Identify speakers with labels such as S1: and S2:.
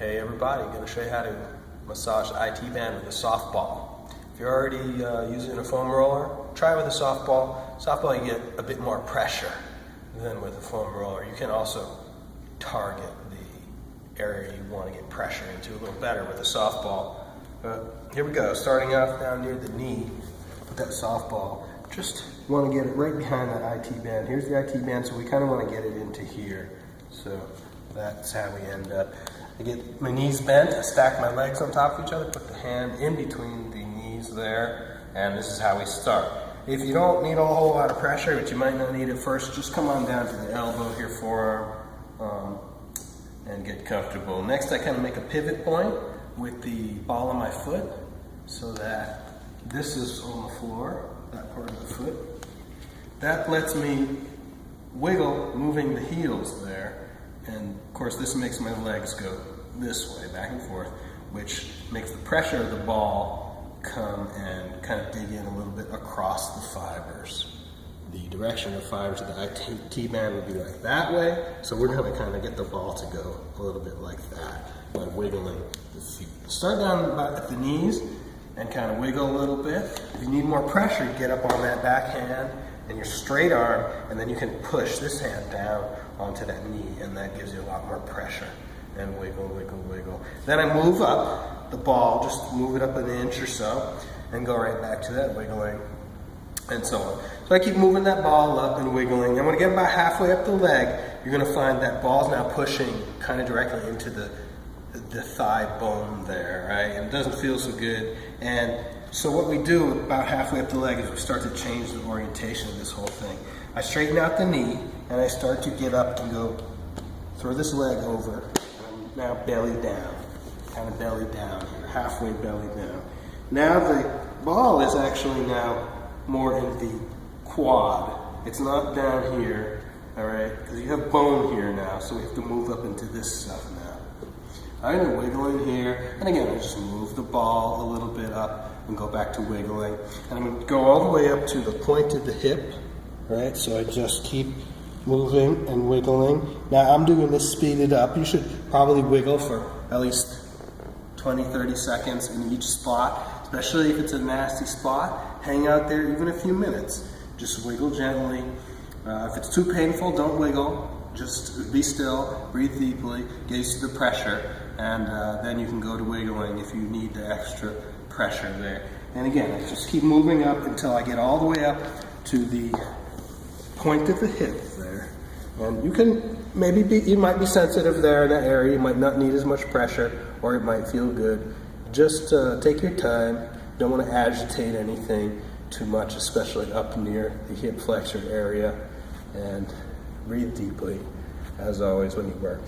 S1: Hey everybody, going to show you how to massage the IT band with a softball. If you're already using a foam roller, try with a softball. Softball you get a bit more pressure than with a foam roller. You can also target the area you want to get pressure into a little better with a softball. Here we go, starting off down near the knee with that softball. Just want to get it right behind that IT band. Here's the IT band, so we kind of want to get it into here. So that's how we end up. I get my knees bent, I stack my legs on top of each other, put the hand in between the knees there, and this is how we start. If you don't need a whole lot of pressure, but you might not need it first, just come on down to the elbow here, forearm, and get comfortable. Next, I kind of make a pivot point with the ball of my foot, so that this is on the floor, that part of the foot. That lets me wiggle, moving the heels there. And of course this makes my legs go this way, back and forth, which makes the pressure of the ball come and kind of dig in a little bit across the fibers. The direction of the fibers of the IT band would be like that way, so we're going to kind of get the ball to go a little bit like that by wiggling the feet. Start down about at the knees and kind of wiggle a little bit. If you need more pressure, get up on that back hand and your straight arm, and then you can push this hand down onto that knee, and that gives you a lot more pressure. And wiggle, wiggle, wiggle. Then I move up the ball, just move it up an inch or so, and go right back to that wiggling, and so on. So I keep moving that ball up and wiggling, and when I get about halfway up the leg, you're going to find that ball's now pushing kind of directly into the thigh bone there, right? And it doesn't feel so good. And so what we do about halfway up the leg is we start to change the orientation of this whole thing. I straighten out the knee, and I start to get up and go, throw this leg over, and I'm now belly down, kind of belly down here, halfway belly down. Now the ball is actually now more in the quad. It's not down here, all right, because you have bone here now, so we have to move up into this stuff now. I'm going to wiggle in here, and again, I just move the ball a little bit up and go back to wiggling. And I'm going to go all the way up to the point of the hip, right? So I just keep moving and wiggling. Now I'm doing this speeded up. You should probably wiggle for at least 20-30 seconds in each spot, especially if it's a nasty spot. Hang out there even a few minutes. Just wiggle gently. If it's too painful, don't wiggle. Just be still, breathe deeply, get used to the pressure, and then you can go to wiggling if you need the extra pressure there. And again, I just keep moving up until I get all the way up to the point of the hip there. And you can you might be sensitive there in that area. You might not need as much pressure, or it might feel good. Just take your time. Don't want to agitate anything too much, especially up near the hip flexor area. And breathe deeply, as always, when you work.